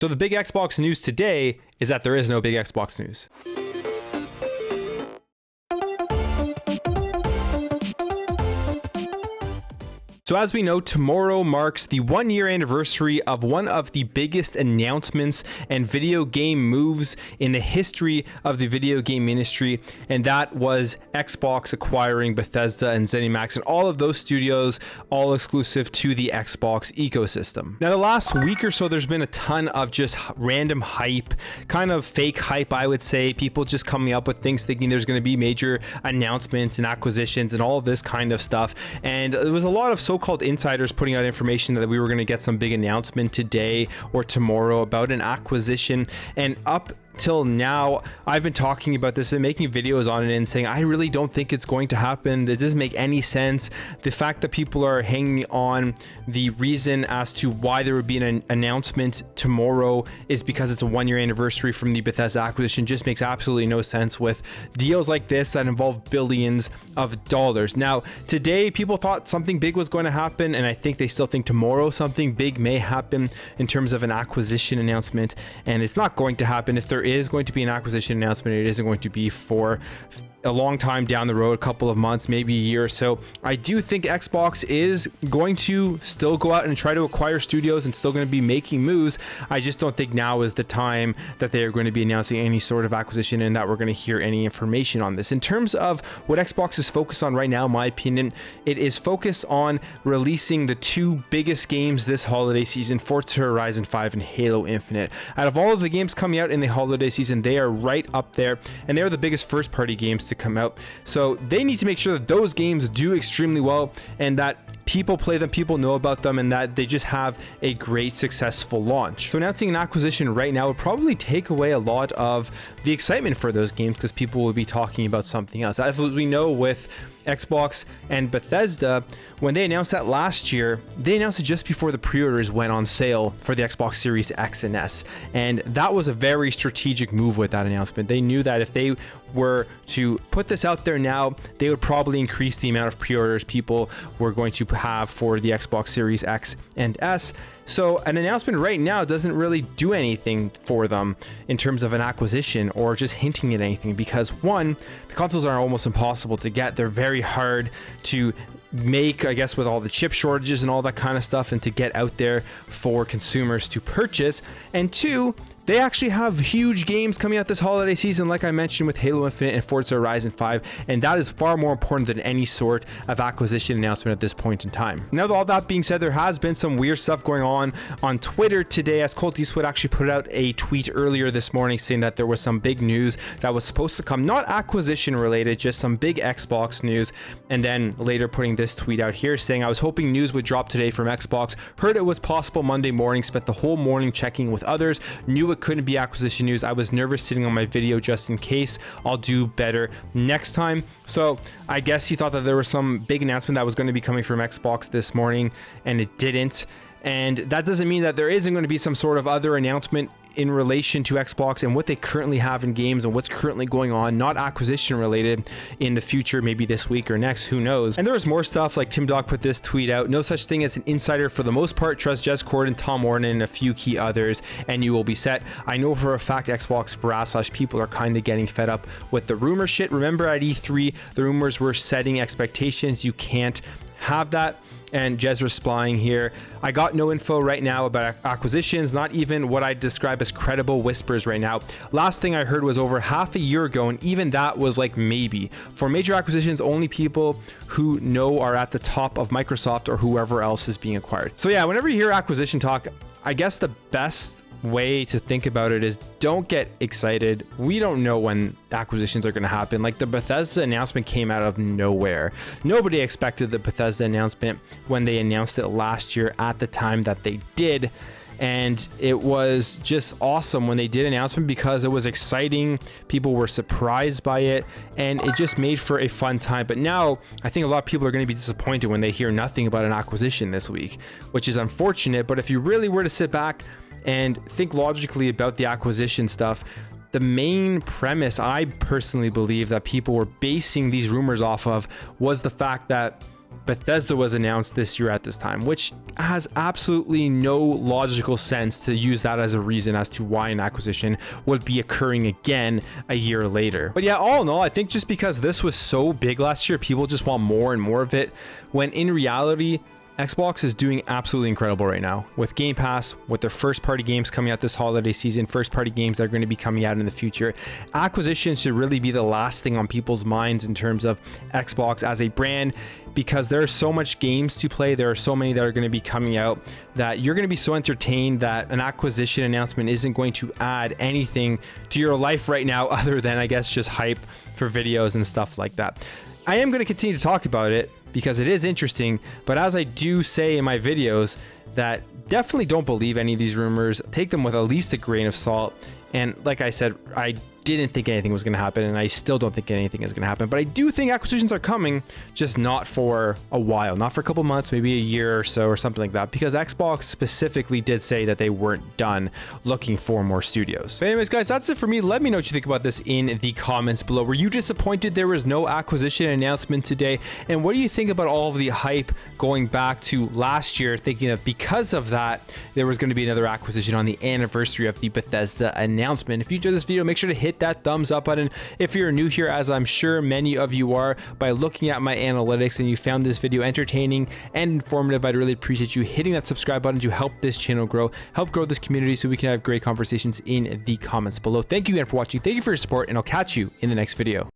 So the big Xbox news today is that there is no big Xbox news. So as we know, tomorrow marks the 1-year anniversary of one of the biggest announcements and video game moves in the history of the video game industry, and that was Xbox acquiring Bethesda and ZeniMax and all of those studios, all exclusive to the Xbox ecosystem. Now, the last week or so, there's been a ton of just random hype, kind of fake hype, I would say. People just coming up with things thinking there's going to be major announcements and acquisitions and all of this kind of stuff. And there was a lot of so-called insiders putting out information that we were going to get some big announcement today or tomorrow about an acquisition. And up till now, I've been talking about this and making videos on it and saying I really don't think it's going to happen. It doesn't make any sense. The fact that people are hanging on the reason as to why there would be an announcement tomorrow is because it's a 1-year anniversary from the Bethesda acquisition just makes absolutely no sense with deals like this that involve billions of dollars. Now, today people thought something big was going to happen, and I think they still think tomorrow something big may happen in terms of an acquisition announcement, and it's not going to happen. If there is going to be an acquisition announcement, it isn't going to be for a long time down the road, a couple of months, maybe a year or so. I do think Xbox is going to still go out and try to acquire studios and still going to be making moves. I just don't think now is the time that they are going to be announcing any sort of acquisition and that we're going to hear any information on this. In terms of what Xbox is focused on right now, in my opinion, it is focused on releasing the two biggest games this holiday season, Forza Horizon 5 and Halo Infinite. Out of all of the games coming out in the holiday season, they are right up there, and they are the biggest first-party games to come out. So they need to make sure that those games do extremely well and that people play them, people know about them, and that they just have a great successful launch. So announcing an acquisition right now would probably take away a lot of the excitement for those games because people will be talking about something else. As we know with Xbox and Bethesda, when they announced that last year, they announced it just before the pre-orders went on sale for the Xbox Series X and S, and that was a very strategic move with that announcement. They knew that if they were to put this out there now, they would probably increase the amount of pre-orders people were going to have for the Xbox Series X and S. So an announcement right now doesn't really do anything for them in terms of an acquisition or just hinting at anything, because one, the consoles are almost impossible to get. They're very hard to make, I guess, with all the chip shortages and all that kind of stuff, and to get out there for consumers to purchase. And two, they actually have huge games coming out this holiday season, like I mentioned, with Halo Infinite and Forza Horizon 5, and that is far more important than any sort of acquisition announcement at this point in time. Now, all that being said, there has been some weird stuff going on Twitter today, as Cultist Tweet actually put out a tweet earlier this morning saying that there was some big news that was supposed to come, not acquisition related, just some big Xbox news, and then later putting this tweet out here saying, I was hoping news would drop today from Xbox, heard it was possible Monday morning, spent the whole morning checking with others, knew it couldn't be acquisition news. I was nervous sitting on my video just in case. I'll do better next time. So I guess he thought that there was some big announcement that was going to be coming from Xbox this morning, and it didn't. And that doesn't mean that there isn't going to be some sort of other announcement in relation to Xbox and what they currently have in games and what's currently going on, not acquisition related, in the future, maybe this week or next, who knows. And there was more stuff, like Tim Dog put this tweet out: no such thing as an insider. For the most part, trust Jez Corden, Tom Warren, and a few key others, and you will be set. I know for a fact Xbox brass / people are kind of getting fed up with the rumor shit. Remember at E3, the rumors were setting expectations. You can't have that. And Jez replying here, I got no info right now about acquisitions, not even what I describe as credible whispers right now. Last thing I heard was over half a year ago, and even that was like maybe. For major acquisitions, only people who know are at the top of Microsoft or whoever else is being acquired. So yeah, whenever you hear acquisition talk, I guess the best way to think about it is don't get excited. We don't know when acquisitions are going to happen. Like the Bethesda announcement came out of nowhere. Nobody expected the Bethesda announcement when they announced it last year at the time that they did. And it was just awesome when they did announcement because it was exciting. People were surprised by it, and it just made for a fun time. But now I think a lot of people are going to be disappointed when they hear nothing about an acquisition this week, which is unfortunate. But if you really were to sit back and think logically about the acquisition stuff, the main premise I personally believe that people were basing these rumors off of was the fact that Bethesda was announced this year at this time, which has absolutely no logical sense to use that as a reason as to why an acquisition would be occurring again a year later. But yeah, all in all, I think just because this was so big last year, people just want more and more of it, when in reality, Xbox is doing absolutely incredible right now with Game Pass, with their first party games coming out this holiday season, first party games that are going to be coming out in the future. Acquisitions should really be the last thing on people's minds in terms of Xbox as a brand, because there are so much games to play. There are so many that are going to be coming out that you're going to be so entertained that an acquisition announcement isn't going to add anything to your life right now other than, I guess, just hype for videos and stuff like that. I am going to continue to talk about it because it is interesting, but as I do say in my videos, that definitely don't believe any of these rumors. Take them with at least a grain of salt. And like I said, I didn't think anything was going to happen, and I still don't think anything is going to happen, but I do think acquisitions are coming, just not for a while, not for a couple months, maybe a year or so or something like that, because Xbox specifically did say that they weren't done looking for more studios. But anyways, guys, that's it for me. Let me know what you think about this in the comments below. Were you disappointed there was no acquisition announcement today? And what do you think about all of the hype going back to last year, thinking that because of that, there was going to be another acquisition on the anniversary of the Bethesda announcement? If you enjoyed this video, make sure to hit that thumbs up button. If you're new here, as I'm sure many of you are, by looking at my analytics and you found this video entertaining and informative, I'd really appreciate you hitting that subscribe button to help this channel grow, help grow this community so we can have great conversations in the comments below. Thank you again for watching. Thank you for your support, and I'll catch you in the next video.